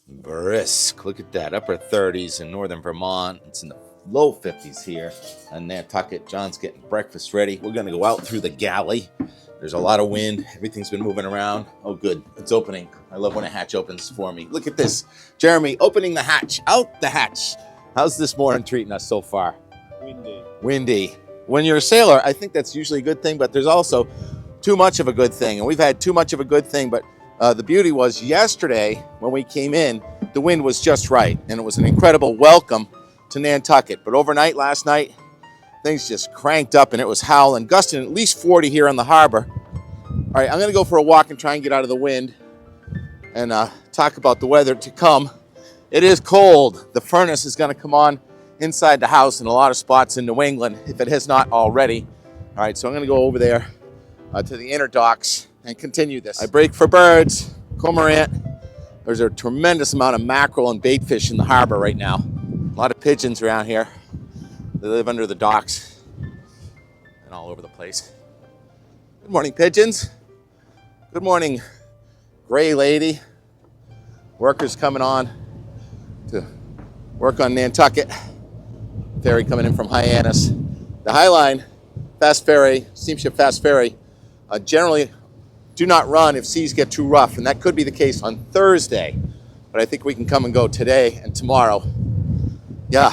Brisk. Look at that. Upper 30s in northern Vermont. It's in the low 50s here in Nantucket. John's getting breakfast ready. We're going to go out through the galley. There's a lot of wind. Everything's been moving around. Oh, good. It's opening. I love when a hatch opens for me. Look at this. Jeremy opening the hatch. Out the hatch. How's this morning treating us so far? Windy. When you're a sailor, I think that's usually a good thing, but there's also too much of a good thing. And we've had too much of a good thing, but the beauty was yesterday when we came in, the wind was just right, and it was an incredible welcome to Nantucket. But overnight, last night, things just cranked up, and it was howling, gusting at least 40 here on the harbor. All right, I'm going to go for a walk and try and get out of the wind and talk about the weather to come. It is cold. The furnace is going to come on inside the house in a lot of spots in New England, if it has not already. All right, so I'm going to go over there to the inner docks and continue this. I break for birds, cormorant. There's a tremendous amount of mackerel and baitfish in the harbor right now. A lot of pigeons around here. They live under the docks and all over the place. Good morning, pigeons. Good morning, gray lady. Workers coming on to work on Nantucket. Ferry coming in from Hyannis. The Highline Fast Ferry, Steamship Fast Ferry, generally do not run if seas get too rough, and that could be the case on Thursday, but I think we can come and go today and tomorrow. Yeah,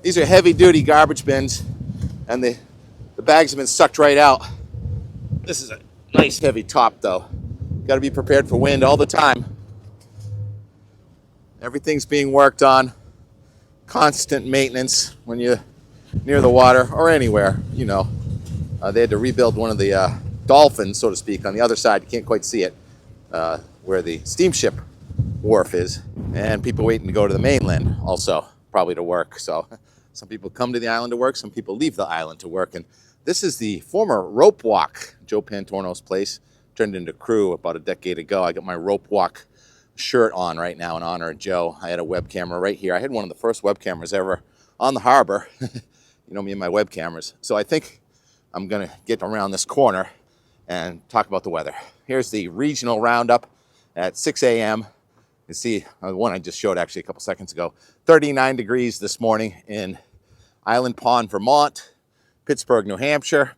these are heavy-duty garbage bins, and the bags have been sucked right out. This is a nice heavy top, though. Got to be prepared for wind all the time. Everything's being worked on. Constant maintenance when you're near the water or anywhere, you know. They had to rebuild one of the dolphins, so to speak, on the other side. You can't quite see it, where the steamship wharf is, and people waiting to go to the mainland also, probably to work. So some people come to the island to work, some people leave the island to work. And this is the former rope walk, Joe Pantorno's place, turned into crew about a decade ago. I got my rope walk shirt on right now in honor of Joe. I had a web camera right here. I had one of the first web cameras ever on the harbor. You know me and my web cameras. So I think I'm going to get around this corner and talk about the weather. Here's the regional roundup at 6 a.m. You see the one I just showed actually a couple seconds ago. 39 degrees this morning in Island Pond, Vermont, Pittsburgh, New Hampshire.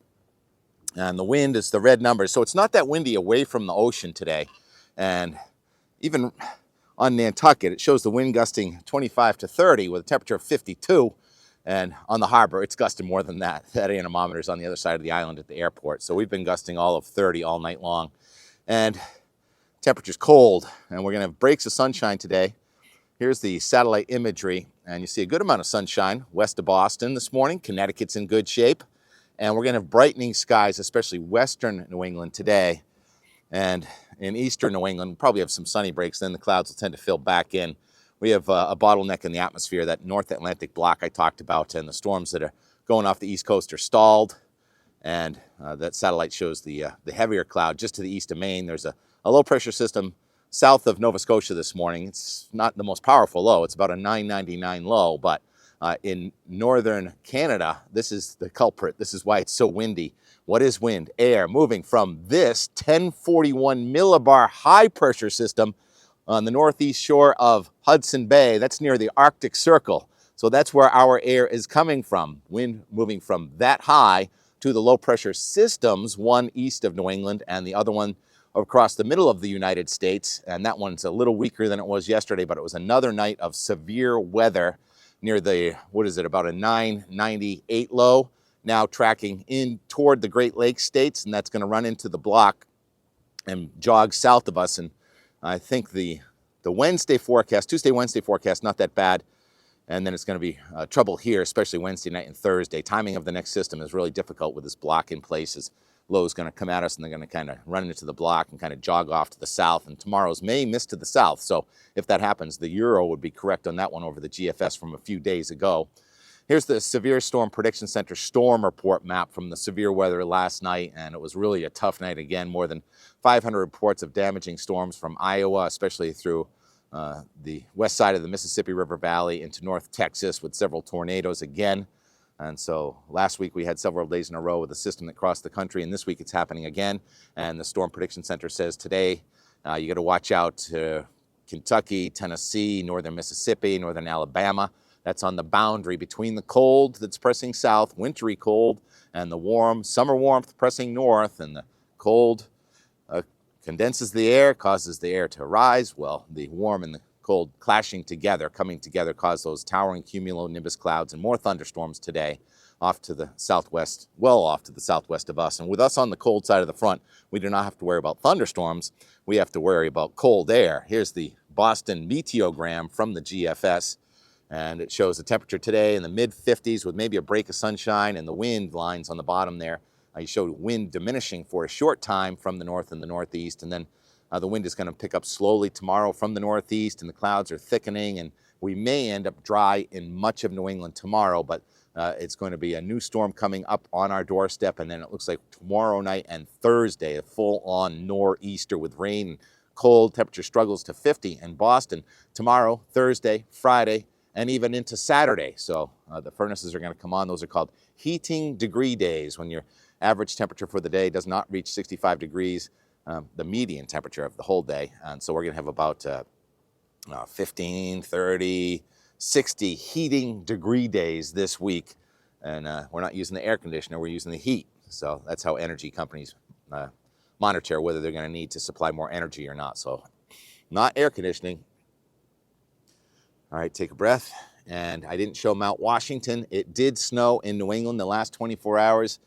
And the wind is the red numbers. So it's not that windy away from the ocean today. And even on Nantucket, it shows the wind gusting 25 to 30 with a temperature of 52. And on the harbor, it's gusting more than that. That anemometer is on the other side of the island at the airport. So we've been gusting all of 30 all night long. And temperature's cold. And we're going to have breaks of sunshine today. Here's the satellite imagery. And you see a good amount of sunshine west of Boston this morning. Connecticut's in good shape. And we're going to have brightening skies, especially western New England today. And in eastern New England, we'll probably have some sunny breaks. Then the clouds will tend to fill back in. We have a bottleneck in the atmosphere, that North Atlantic block I talked about, and the storms that are going off the East Coast are stalled. And that satellite shows the heavier cloud just to the east of Maine. There's a low-pressure system south of Nova Scotia this morning. It's not the most powerful low. It's about a 999 low, but in northern Canada, this is the culprit. This is why it's so windy. What is wind? Air moving from this 1041 millibar high-pressure system on the northeast shore of Hudson Bay. That's near the Arctic Circle. So that's where our air is coming from. Wind moving from that high to the low pressure systems, one east of New England and the other one across the middle of the United States. And that one's a little weaker than it was yesterday, but it was another night of severe weather near the, about a 998 low, now tracking in toward the Great Lakes states, and that's going to run into the block and jog south of us. And I think the Wednesday forecast, Tuesday, Wednesday forecast, not that bad. And then it's going to be trouble here, especially Wednesday night and Thursday. Timing of the next system is really difficult with this block in place, as low is going to come at us and they're going to kind of run into the block and kind of jog off to the south. And tomorrow's may miss to the south. So if that happens, the Euro would be correct on that one over the GFS from a few days ago. Here's the Severe Storm Prediction Center storm report map from the severe weather last night, and it was really a tough night again. More than 500 reports of damaging storms from Iowa, especially through the west side of the Mississippi River Valley into North Texas, with several tornadoes again. And so last week we had several days in a row with a system that crossed the country, and this week it's happening again. And the Storm Prediction Center says today you got to watch out Kentucky, Tennessee, northern Mississippi, northern Alabama. That's on the boundary between the cold that's pressing south, wintry cold, and the warm summer warmth pressing north. And the cold condenses the air, causes the air to rise. Well, the warm and the cold clashing together, coming together, cause those towering cumulonimbus clouds and more thunderstorms today off to the southwest, well off to the southwest of us. And with us on the cold side of the front, we do not have to worry about thunderstorms. We have to worry about cold air. Here's the Boston meteogram from the GFS. And it shows the temperature today in the mid-50s with maybe a break of sunshine, and the wind lines on the bottom there. You showed wind diminishing for a short time from the north and the northeast, and then the wind is going to pick up slowly tomorrow from the northeast, and the clouds are thickening, and we may end up dry in much of New England tomorrow, but it's going to be a new storm coming up on our doorstep, and then it looks like tomorrow night and Thursday, a full-on nor'easter with rain and cold. Temperature struggles to 50 in Boston tomorrow, Thursday, Friday, and even into Saturday. So the furnaces are going to come on. Those are called heating degree days, when your average temperature for the day does not reach 65 degrees, the median temperature of the whole day. And so we're going to have about 15, 30, 60 heating degree days this week. And we're not using the air conditioner, we're using the heat. So that's how energy companies monitor whether they're going to need to supply more energy or not. So not air conditioning. All right, take a breath. And I didn't show Mount Washington. It did snow in New England the last 24 hours.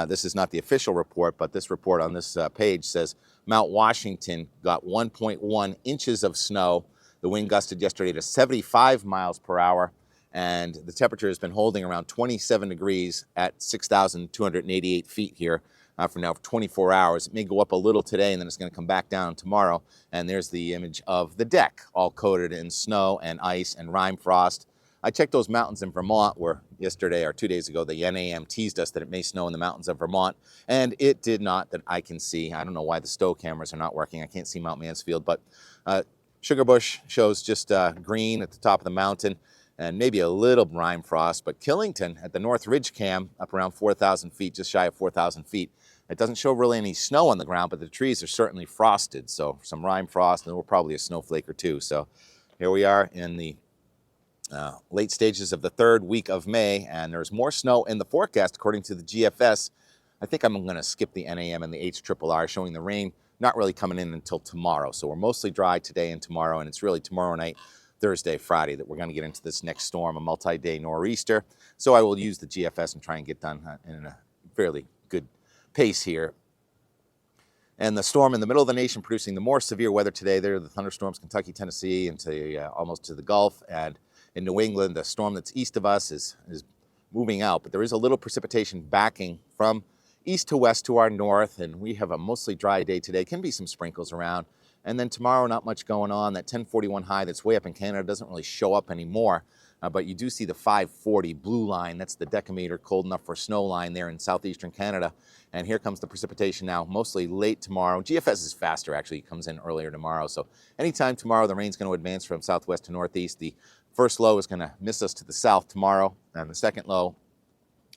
This is not the official report, but this report on this page says Mount Washington got 1.1 inches of snow. The wind gusted yesterday to 75 miles per hour, and the temperature has been holding around 27 degrees at 6,288 feet here for now 24 hours. It may go up a little today, and then it's going to come back down tomorrow. And there's the image of the deck, all coated in snow and ice and rime frost. I checked those mountains in Vermont where yesterday or 2 days ago the NAM teased us that it may snow in the mountains of Vermont, and it did not, that I can see. I don't know why the Stowe cameras are not working. I can't see Mount Mansfield, but Sugarbush shows just green at the top of the mountain and maybe a little rime frost. But Killington at the North Ridge Cam, up around 4,000 feet, just shy of 4,000 feet, it doesn't show really any snow on the ground, but the trees are certainly frosted. So some rime frost, and there will probably a snowflake or two. So here we are in the late stages of the third week of May, and there's more snow in the forecast according to the GFS. I think I'm going to skip the NAM and the HRRR showing the rain not really coming in until tomorrow. So we're mostly dry today and tomorrow, and it's really tomorrow night, Thursday, Friday, that we're going to get into this next storm, a multi-day nor'easter. So I will use the GFS and try and get done in a fairly good pace here. And the storm in the middle of the nation producing the more severe weather today. There are the thunderstorms, Kentucky, Tennessee, into almost to the Gulf. And in New England, the storm that's east of us is moving out. But there is a little precipitation backing from east to west to our north. And we have a mostly dry day today. Can be some sprinkles around. And then tomorrow, not much going on. That 1041 high that's way up in Canada doesn't really show up anymore. But you do see the 540 blue line. That's the decameter, cold enough for snow line there in southeastern Canada. And here comes the precipitation now, mostly late tomorrow. GFS is faster, actually. It comes in earlier tomorrow. So anytime tomorrow, the rain's going to advance from southwest to northeast. The first low is going to miss us to the south tomorrow. And the second low,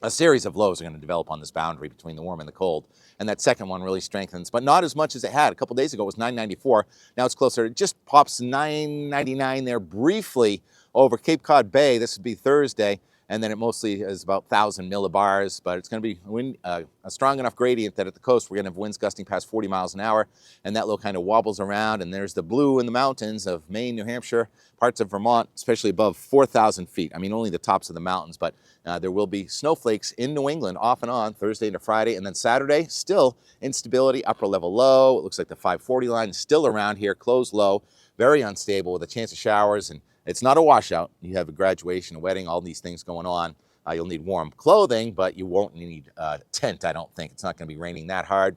a series of lows are going to develop on this boundary between the warm and the cold. And that second one really strengthens, but not as much as it had. A couple days ago, it was 994. Now it's closer. It just pops 999 there briefly over Cape Cod Bay. This would be Thursday. And then it mostly is about 1,000 millibars, but it's going to be a strong enough gradient that at the coast we're going to have winds gusting past 40 miles an hour, and that little kind of wobbles around. And there's the blue in the mountains of Maine, New Hampshire, parts of Vermont, especially above 4,000 feet. I mean, only the tops of the mountains, but there will be snowflakes in New England off and on Thursday into Friday, and then Saturday, still instability, upper level low. It looks like the 540 line is still around here, closed low, very unstable with a chance of showers. And it's not a washout. You have a graduation, a wedding, all these things going on. You'll need warm clothing, but you won't need a tent, I don't think. It's not going to be raining that hard.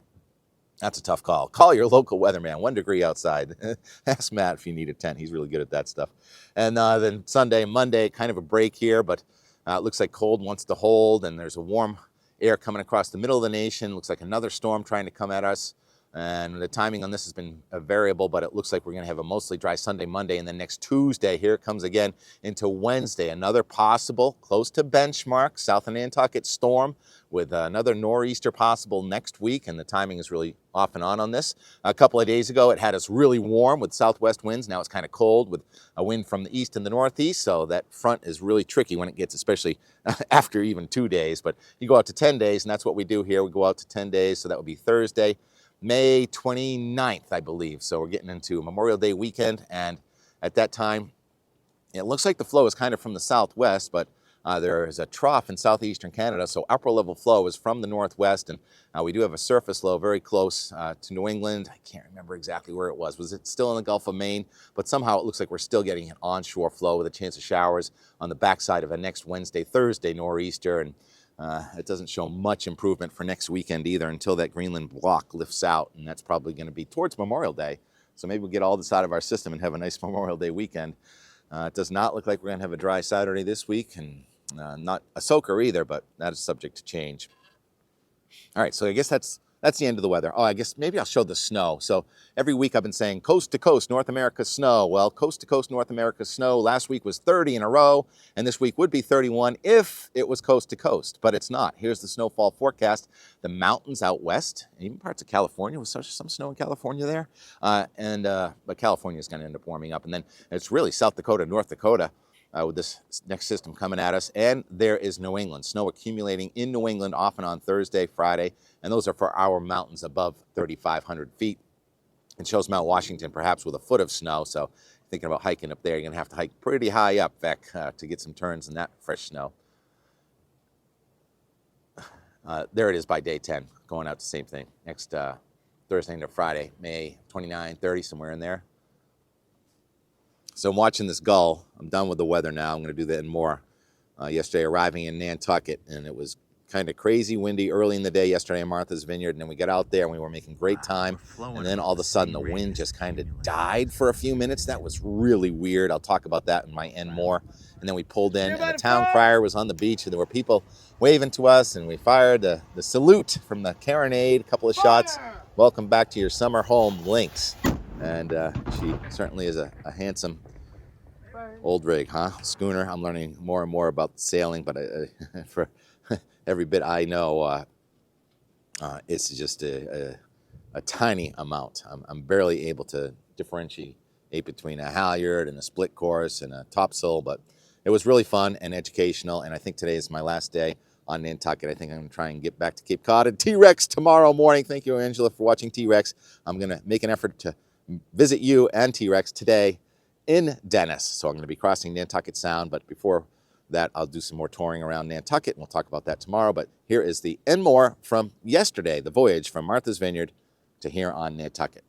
That's a tough call. Call your local weatherman. 1 degree outside. Ask Matt if you need a tent. He's really good at that stuff. And then Sunday, Monday, kind of a break here, but it looks like cold wants to hold, and there's a warm air coming across the middle of the nation. Looks like another storm trying to come at us. And the timing on this has been variable, but it looks like we're going to have a mostly dry Sunday, Monday, and then next Tuesday, here it comes again into Wednesday. Another possible, close to benchmark, south of Nantucket storm with another nor'easter possible next week, and the timing is really off and on this. A couple of days ago, it had us really warm with southwest winds. Now it's kind of cold with a wind from the east and the northeast, so that front is really tricky when it gets, especially after even 2 days. But you go out to 10 days, and that's what we do here. We go out to 10 days, so that would be Thursday, May 29th, I believe. So we're getting into Memorial Day weekend, and at that time, it looks like the flow is kind of from the southwest, but there is a trough in southeastern Canada, so upper level flow is from the northwest, and we do have a surface low very close to New England. I can't remember exactly where it was. Was it still in the Gulf of Maine? But somehow it looks like we're still getting an onshore flow with a chance of showers on the backside of a next Wednesday, Thursday nor'easter, and it doesn't show much improvement for next weekend either until that Greenland block lifts out, and that's probably going to be towards Memorial Day. So maybe we'll get all this out of our system and have a nice Memorial Day weekend. It does not look like we're going to have a dry Saturday this week, and not a soaker either, but that is subject to change. All right, so I guess that's the end of the weather. Oh, I guess maybe I'll show the snow. So every week I've been saying coast to coast North America snow. Well, coast to coast North America snow last week was 30 in a row, and this week would be 31 if it was coast to coast, but it's not. Here's the snowfall forecast. The mountains out west, even parts of California, with some snow in California there, but California is going to end up warming up, and then it's really South Dakota, North Dakota, with this next system coming at us, and there is New England. Snow accumulating in New England off and on Thursday, Friday, and those are for our mountains above 3,500 feet. It shows Mount Washington perhaps with a foot of snow, so thinking about hiking up there, you're going to have to hike pretty high up, Beck, to get some turns in that fresh snow. There it is by day 10, going out the same thing. Next Thursday into Friday, May 29, 30, somewhere in there. So I'm watching this gull. I'm done with the weather now. I'm going to do that and more. Yesterday, arriving in Nantucket, and it was kind of crazy windy early in the day yesterday in Martha's Vineyard, and then we got out there and we were making great time, and then all of a sudden the wind just kind of died for a few minutes. That was really weird. I'll talk about that in my end more. And then we pulled in, and the town crier was on the beach, and there were people waving to us, and we fired the salute from the carronade, a couple of shots. Welcome back to your summer home, Lynx. And she certainly is a handsome old rig, huh? Schooner. I'm learning more and more about sailing, but for every bit I know, it's just a tiny amount. I'm barely able to differentiate between a halyard and a split course and a topsail, but it was really fun and educational, and I think today is my last day on Nantucket. I think I'm going to try and get back to Cape Cod and T-Rex tomorrow morning. Thank you, Angela, for watching T-Rex. I'm going to make an effort to visit you and T-Rex today in Dennis. So I'm going to be crossing Nantucket Sound, but before that, I'll do some more touring around Nantucket, and we'll talk about that tomorrow. But here is the and more from yesterday, the voyage from Martha's Vineyard to here on Nantucket.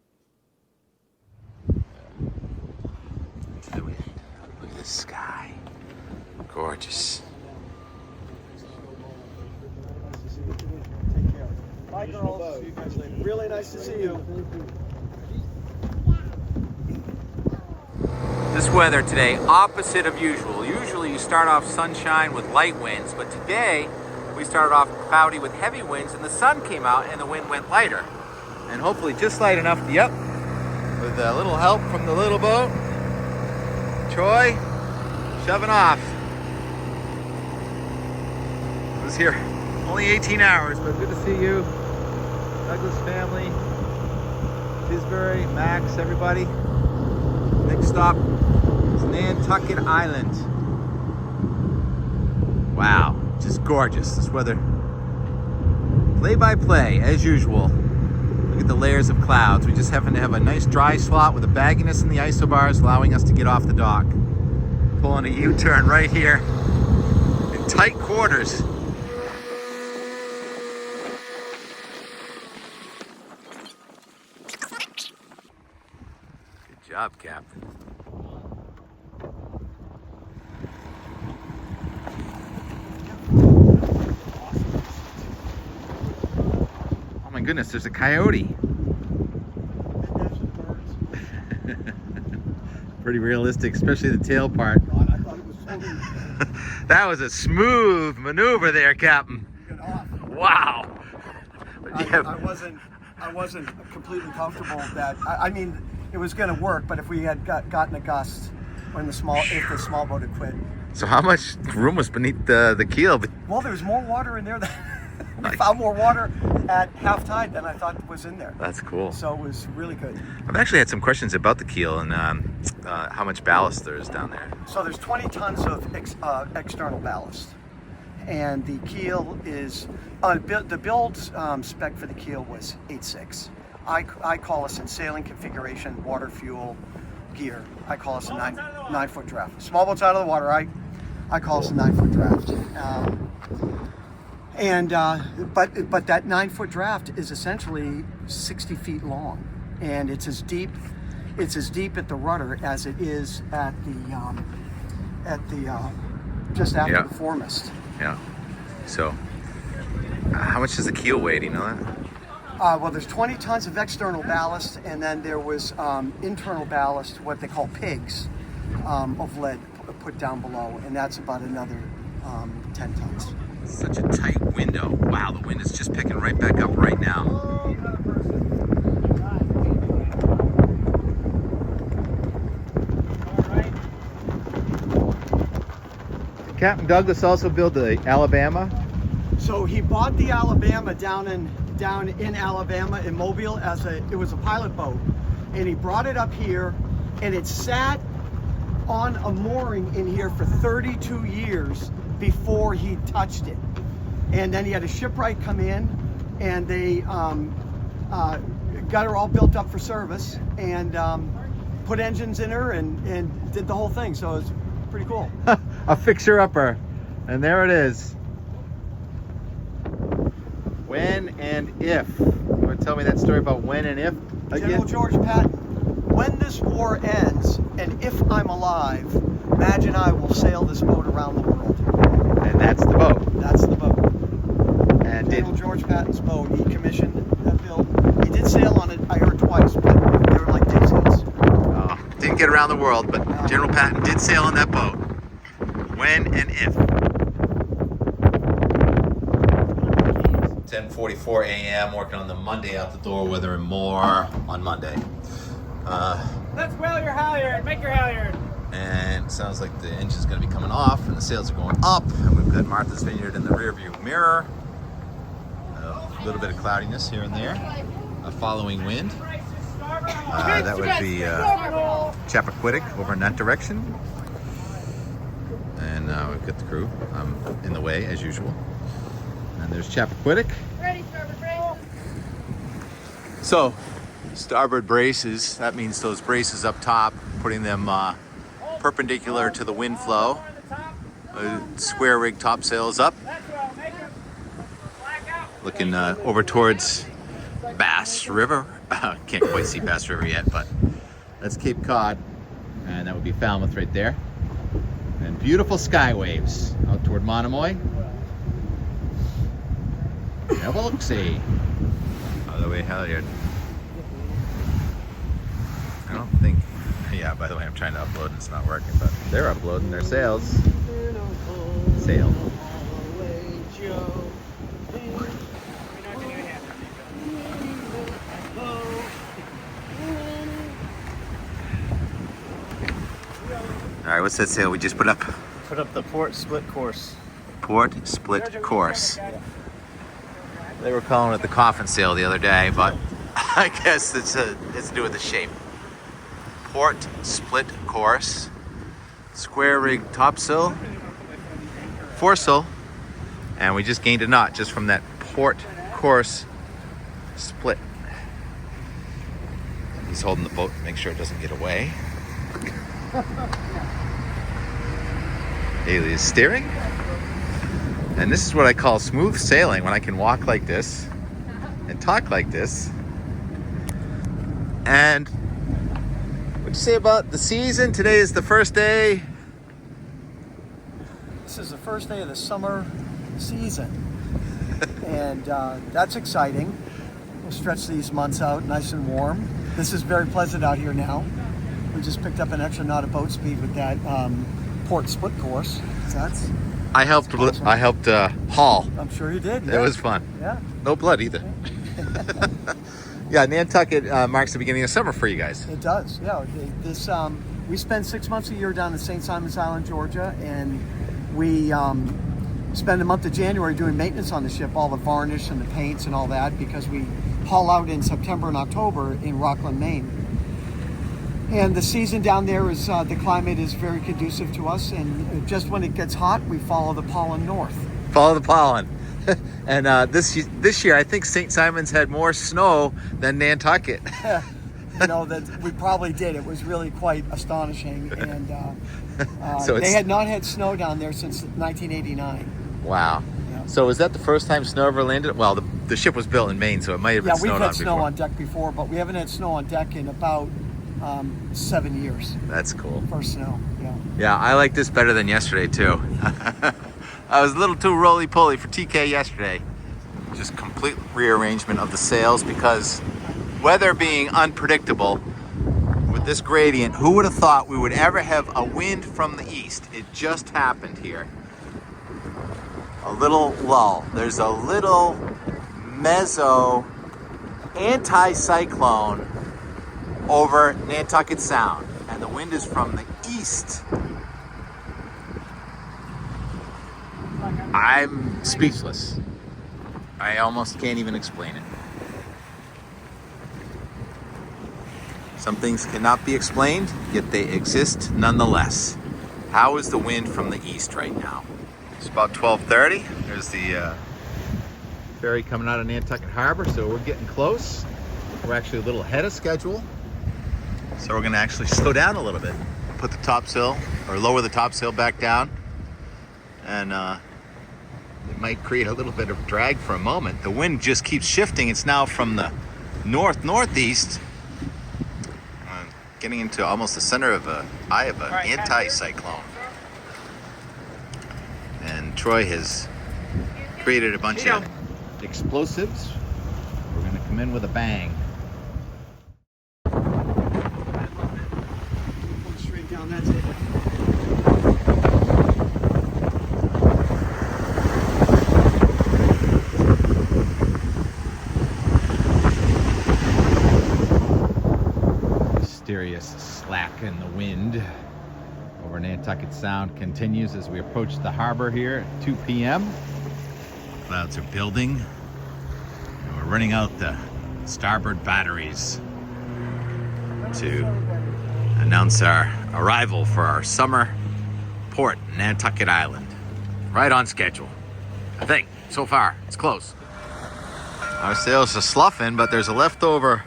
Look at this sky. Gorgeous. Bye, girls. See you guys later. Really nice to see you. This weather today, opposite of usual. Usually you start off sunshine with light winds, but today we started off cloudy with heavy winds, and the sun came out and the wind went lighter. And hopefully just light enough, yep, with a little help from the little boat. Troy, shoving off. I was here only 18 hours, but good to see you. Douglas family, Tisbury, Max, everybody. Next stop is Nantucket Island. Wow, just gorgeous. This weather, play by play, as usual. Look at the layers of clouds. We just happen to have a nice dry slot with a bagginess in the isobars, allowing us to get off the dock. Pulling a U-turn right here in tight quarters. Good job, Captain. Oh my goodness, there's a coyote. Pretty realistic, especially the tail part. That was a smooth maneuver there, Captain. Wow. I wasn't I wasn't completely comfortable that, I mean, it was going to work, but if we had gotten a gust when if the small boat had quit. So how much room was beneath the keel? Well, there was more water in there than we found more water at half tide than I thought was in there. That's cool. So it was really good. I've actually had some questions about the keel and how much ballast there is down there. So there's 20 tons of external ballast, and the keel is the build spec for the keel was 8.6. I call us in sailing configuration, water, fuel, gear. I call us a 9-foot draft. Small boat's out of the water. I call us a 9-foot draft. But that 9-foot draft is essentially 60 feet long, and it's as deep at the rudder as it is at the just after the foremast. Yeah. So, how much does the keel weigh? Do you know that? Well, there's 20 tons of external ballast, and then there was internal ballast, what they call pigs, of lead put down below, and that's about another 10 tons. Such a tight window. Wow, the wind is just picking right back up right now. Did Captain Douglas also build the Alabama? So he bought the Alabama down in Alabama in Mobile it was a pilot boat, and he brought it up here, and it sat on a mooring in here for 32 years before he touched it. And then he had a shipwright come in, and they got her all built up for service, and put engines in her and did the whole thing. So it was pretty cool. A fixer-upper, and there it is. When and if. You want to tell me that story about when and if again? General George Patton. When this war ends, and if I'm alive, Madge and I will sail this boat around the world. And that's the boat. That's the boat. And General George Patton's boat. He commissioned that build. He did sail on it, I heard, twice, but they were like day sails. Oh, didn't get around the world, but General Patton did sail on that boat. When and if. 10:44 a.m. working on the Monday out the door weather and more on Monday. Let's whale your halyard, make your halyard. And it sounds like the engine's going to be coming off and the sails are going up. And we've got Martha's Vineyard in the rearview mirror. A little bit of cloudiness here and there. A following wind. That would be Chappaquiddick over in that direction. And we've got the crew in the way as usual. And there's Chappaquiddick. Ready, starboard braces. So, starboard braces, that means those braces up top, putting them perpendicular to the wind flow. Square rig topsails up. Looking over towards Bass River. Can't quite see Bass River yet, but that's Cape Cod. And that would be Falmouth right there. And beautiful sky waves out toward Monomoy. Have a look-see. Other way halyard. I don't think, yeah, by the way, I'm trying to upload and it's not working, but they're uploading their sails. Sail. All right, what's that sail we just put up? Put up the port split course. Port split course. They were calling it the coffin sail the other day, but I guess it's to do with the shape. Port split course, square rig topsail, foresail, and we just gained a knot just from that port course split. He's holding the boat to make sure it doesn't get away. Haley is steering. And this is what I call smooth sailing, when I can walk like this and talk like this. And what'd you say about the season? Today is the first day. This is the first day of the summer season. And that's exciting. We'll stretch these months out nice and warm. This is very pleasant out here now. We just picked up an extra knot of boat speed with that port split course. So I helped haul. I'm sure you did. It was fun. Yeah. No blood either. Yeah, Nantucket marks the beginning of summer for you guys. It does, yeah. This we spend 6 months a year down in St. Simons Island, Georgia, and we spend the month of January doing maintenance on the ship, all the varnish and the paints and all that, because we haul out in September and October in Rockland, Maine. And the season down there is, the climate is very conducive to us, and just when it gets hot, we follow the pollen north. Follow the pollen. And this year, I think St. Simons had more snow than Nantucket. You know, that we probably did. It was really quite astonishing. And So they had not had snow down there since 1989. Wow. Yeah. So is that the first time snow ever landed? Well, the ship was built in Maine, so it might have been Yeah, we've snowed had on snow before. on deck before, but we haven't had snow on deck in about 7 years. That's cool. First snow, yeah. Yeah, I like this better than yesterday, too. I was a little too roly-poly for TK yesterday. Just complete rearrangement of the sails because weather being unpredictable with this gradient, who would have thought we would ever have a wind from the east? It just happened here. A little lull. There's a little mezzo anti-cyclone over Nantucket Sound, and the wind is from the east. I'm speechless. I almost can't even explain it. Some things cannot be explained, yet they exist nonetheless. How is the wind from the east right now? It's about 12:30. There's the ferry coming out of Nantucket Harbor, so we're getting close. We're actually a little ahead of schedule. So we're gonna actually slow down a little bit. Put the topsail, or lower the topsail back down. And it might create a little bit of drag for a moment. The wind just keeps shifting. It's now from the northeast, getting into almost the center of an eye of an anti-cyclone. And Troy has created a bunch of explosives. We're gonna come in with a bang. Straight down, that's it. Mysterious slack in the wind over Nantucket Sound continues as we approach the harbor here at 2 p.m. Clouds are building, and we're running out the starboard batteries to announce our arrival for our summer port, Nantucket Island. Right on schedule, I think. So far, it's close. Our sails are sloughing, but there's a leftover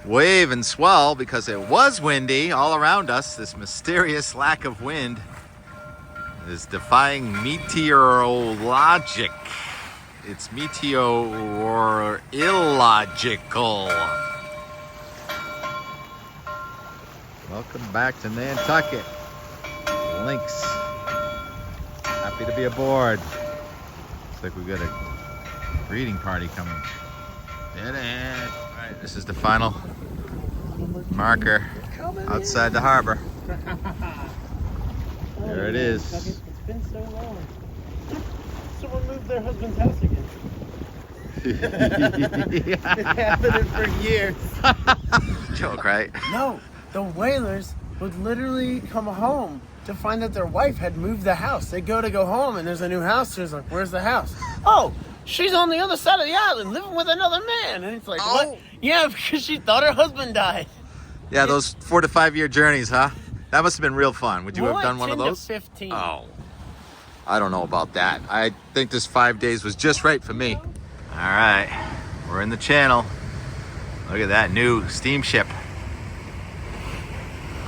wave and swell because it was windy all around us. This mysterious lack of wind is defying meteorologic. It's illogical. Welcome back to Nantucket Lynx. Happy to be aboard. Looks like we've got a greeting party coming. Did it. All right, this is the final marker outside the harbor. There it is. It's been so long. Someone moved their husband's house again. It's happening for years. Joke, right? No, the whalers would literally come home to find that their wife had moved the house. They go home and there's a new house. There's like, where's the house? Oh, she's on the other side of the island living with another man. And it's like, what? Yeah, because she thought her husband died. Yeah, those 4 to 5 year journeys, huh? That must have been real fun. Would you More have done like one of 10 to those? 15. Oh, I don't know about that. I think this 5 days was just right for me. All right, we're in the channel. Look at that new steamship.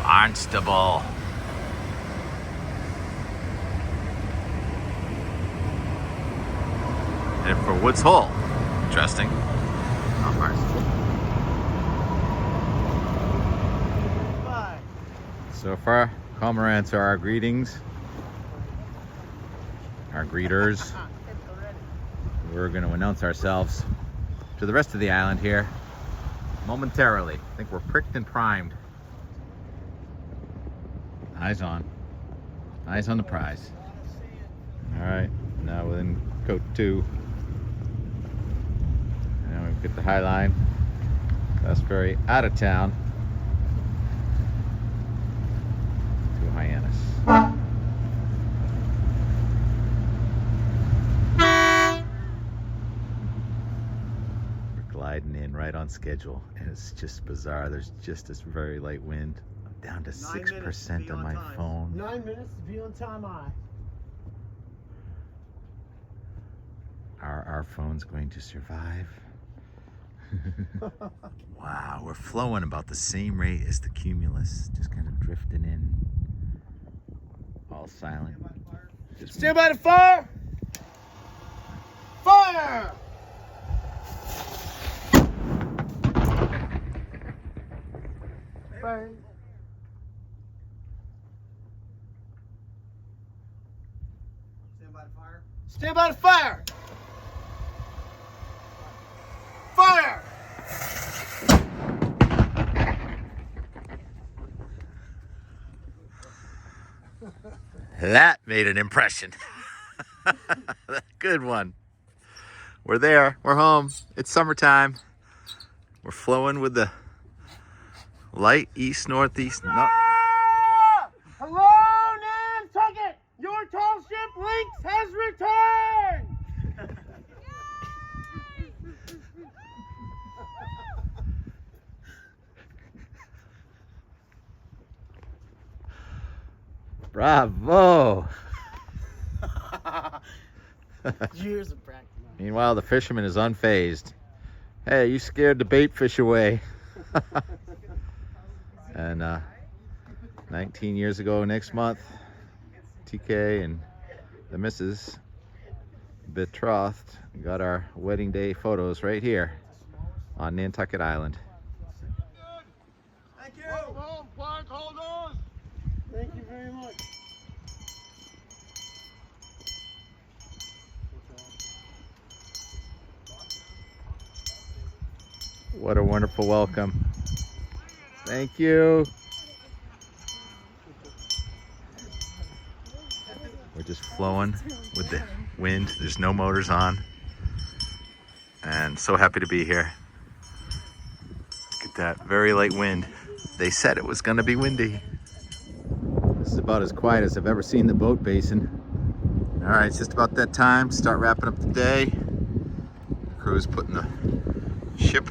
Barnstable. Headed for Woods Hole. Interesting. Not Barnstable. Bye. So far, cormorants are our greetings. Our greeters. We're going to announce ourselves to the rest of the island here momentarily. I think we're pricked and primed. Eyes on. Eyes on the prize. All right, now within coat 2. Now we've got the high line. That's very out of town. To Hyannis. We're gliding in right on schedule, and it's just bizarre. There's just this very light wind. I'm down to 6% on my phone. 9 minutes to be on time. Are our phones going to survive? Wow, we're flowing about the same rate as the cumulus, just kind of drifting in, all silent. Just Stand by the fire! Fire! Fire. Stand by the fire. Stand by the fire! Fire! That made an impression. Good one. We're there. We're home. It's summertime. We're flowing with the light east-northeast. No. Hello, Nantucket! Your Tall Ship Lynx has returned! Bravo! Years of practice. Meanwhile, the fisherman is unfazed. Hey, you scared the bait fish away. And 19 years ago next month, TK and the missus, betrothed, got our wedding day photos right here on Nantucket Island. Thank you. Hold on. Thank you very much. What a wonderful welcome. Thank you. We're just flowing with the wind. There's no motors on. And so happy to be here. Look at that very light wind. They said it was going to be windy. This is about as quiet as I've ever seen the boat basin. All right, it's just about that time to start wrapping up the day. The crew's putting the ship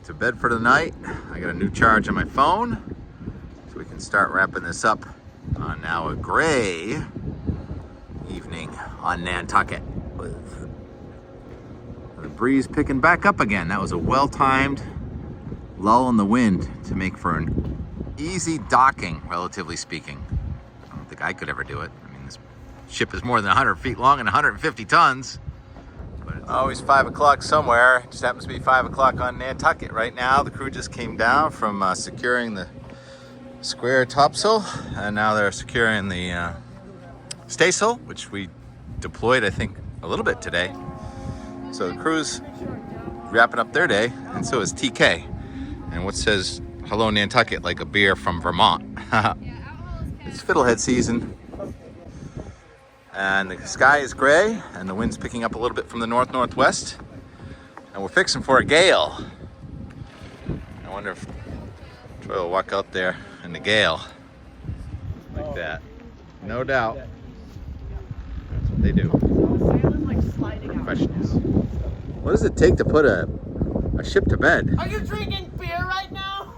to bed for the night. I got a new charge on my phone, so we can start wrapping this up on now a gray evening on Nantucket with the breeze picking back up again. That was a well-timed lull in the wind to make for an easy docking, relatively speaking. I don't think I could ever do it. I mean, this ship is more than 100 feet long and 150 tons. But it's always 5 o'clock somewhere. It just happens to be 5 o'clock on Nantucket right now. The crew just came down from securing the square topsail, and now they're securing the staysail, which we deployed, I think, a little bit today. So the crew's wrapping up their day, and so is TK. And what says hello Nantucket like a beer from Vermont? It's fiddlehead season. And the sky is gray, and the wind's picking up a little bit from the north-northwest. And we're fixing for a gale. I wonder if Troy will walk out there in the gale. Like that. No doubt. That's what they do. Professionals. What does it take to put a ship to bed? Are you drinking beer right now?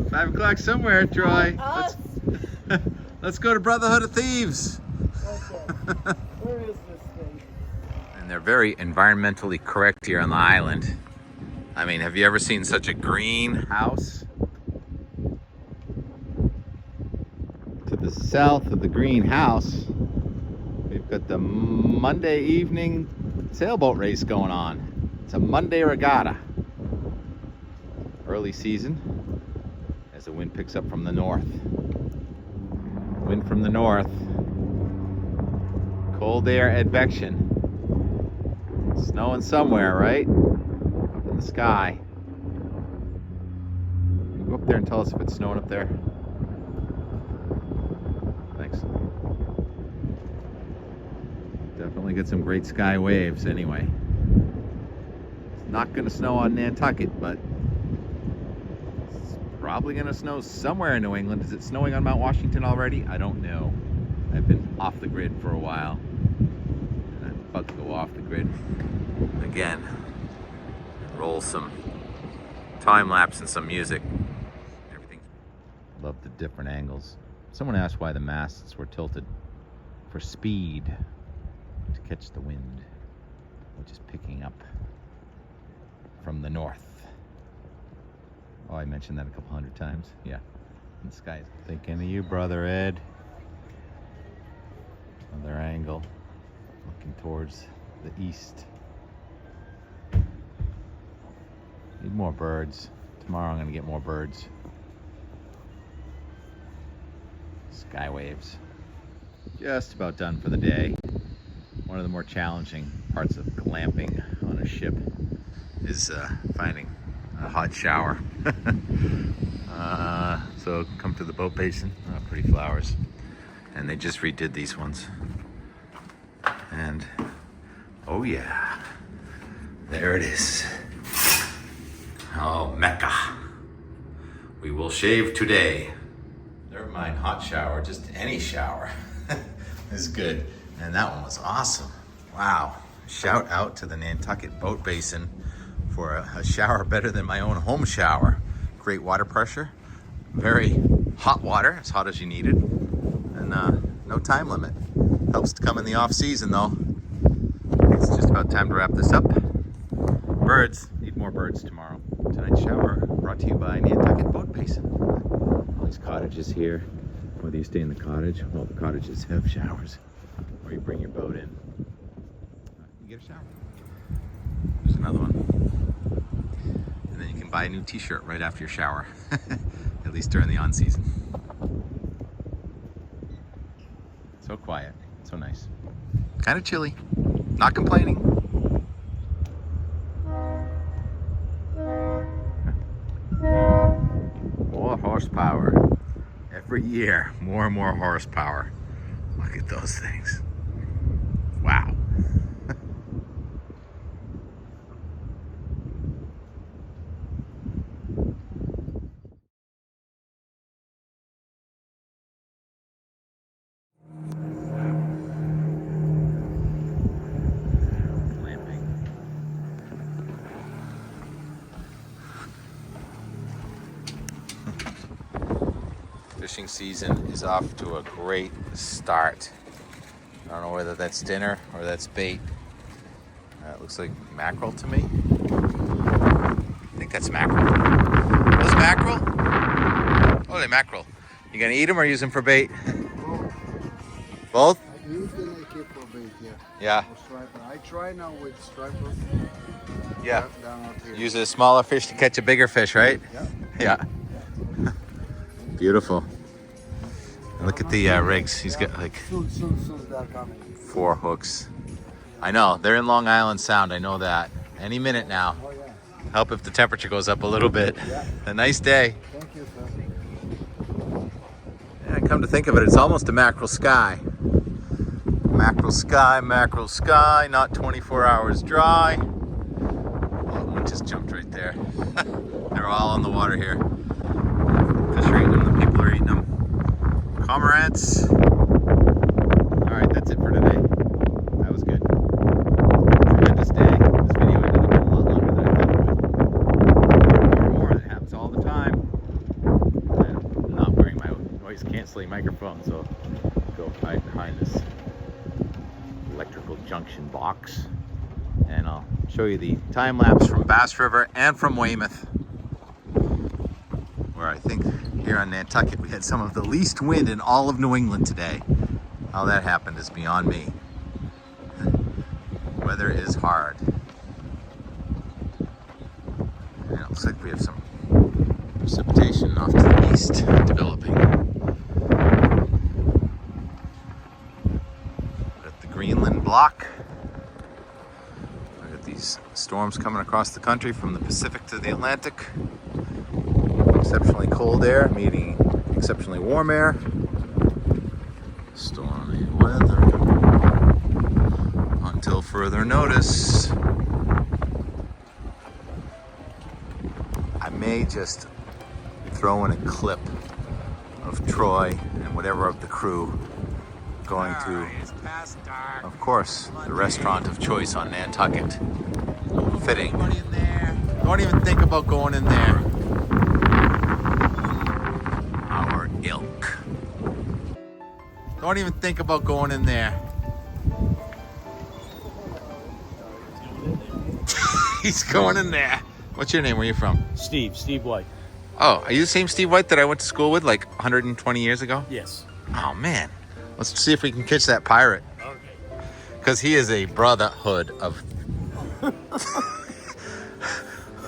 5 o'clock somewhere, Troy. Us? Let's go to Brotherhood of Thieves. Okay. Where is this thing? And they're very environmentally correct here on the island. I mean, have you ever seen such a green house? To the south of the green house, we've got the Monday evening sailboat race going on. It's a Monday regatta. Early season, as the wind picks up from the north. Wind from the north. Cold air advection. Snowing somewhere, right? Up in the sky. Can you go up there and tell us if it's snowing up there? Thanks. Definitely get some great sky waves anyway. Not going to snow on Nantucket, but it's probably going to snow somewhere in New England. Is it snowing on Mount Washington already? I don't know. I've been off the grid for a while. And I'm about to go off the grid again. Roll some time lapse and some music. Everything. Love the different angles. Someone asked why the masts were tilted. For speed, to catch the wind, which is picking up from the north. Oh, I mentioned that a couple hundred times. Yeah. And the sky's thinking of you, brother Ed. Another angle, looking towards the east. Need more birds. Tomorrow I'm gonna get more birds. Sky waves. Just about done for the day. One of the more challenging parts of glamping on a ship is finding a hot shower. So come to the boat basin. Pretty flowers. And they just redid these ones. And oh yeah, there it is. Oh, Mecca. We will shave today. Never mind hot shower, just any shower is good. And that one was awesome. Wow. Shout out to the Nantucket boat basin for a shower better than my own home shower. Great water pressure, very hot water, as hot as you need it, and no time limit. Helps to come in the off season though. It's just about time to wrap this up. Birds, need more birds tomorrow. Tonight's shower brought to you by Nantucket Boat Basin. All these cottages here, whether you stay in the cottage, well, the cottages have showers, or you bring your boat in. You get a shower. There's another one. And then you can buy a new t-shirt right after your shower, at least during the on-season. So quiet, so nice. Kind of chilly, not complaining. More horsepower. Every year, more and more horsepower. Look at those things. Wow. Fishing season is off to a great start. I don't know whether that's dinner or that's bait. It looks like mackerel to me. I think that's mackerel. Those mackerel? Oh, they're mackerel. You gonna eat them or use them for bait? Both? I usually like it for bait, yeah. Yeah. Or striper. I try now with stripers. Yeah. Down out here. Use a smaller fish to catch a bigger fish, right? Yeah. Yeah. Beautiful. And look at the rigs. He's got like Soon they're coming. 4 hooks. I know, they're in Long Island Sound, I know that. Any minute now. Oh yeah. Help if the temperature goes up a little bit. Yeah. A nice day. Thank you, sir. And come to think of it, it's almost a mackerel sky. Mackerel sky, not 24 hours dry. Oh, one just jumped right there. They're all on the water here. Fish are eating them, the people are eating them. Cormorants. All right, that's it for today. That was good. Tremendous day. This video ended up a lot longer than I thought it would. More, that happens all the time. I'm not wearing my noise canceling microphone, so I'll go hide behind this electrical junction box, and I'll show you the time lapse from Bass River and from Weymouth, where I think here on Nantucket we had some of the least wind in all of New England today. How that happened is beyond me. Weather is hard. And it looks like we have some precipitation off to the east developing. Got the Greenland block. Look at these storms coming across the country from the Pacific to the Atlantic. Exceptionally cold air meeting exceptionally warm air. Stormy weather until further notice. may just throw in a clip of Troy and whatever of the crew going to, of course, the restaurant of choice on Nantucket. Fitting. Don't even think about going in there. Our ilk. Don't even think about going in there. He's going in there. What's your name? Where are you from? Steve White. Oh, are you the same Steve White that I went to school with like 120 years ago? Yes. Oh, man. Let's see if we can catch that pirate. Okay. Because he is a brotherhood of...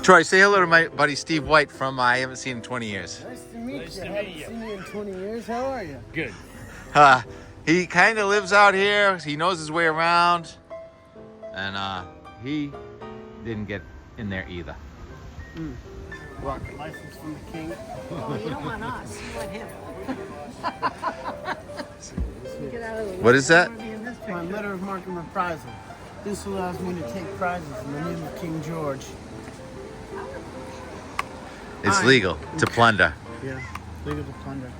Troy, say hello to my buddy Steve White from I haven't seen in 20 years. Nice to meet Nice you. to Haven't meet you. seen you in 20 years. How are you? Good. He kind of lives out here. He knows his way around. And he didn't get in there either. Rocket license from the king. Oh, you don't want us. You want him. Get out of the way. What is that? My letter of marque and reprisal. This allows me to take prizes in the name of King George. It's Aye. legal to plunder. Yeah, legal to plunder.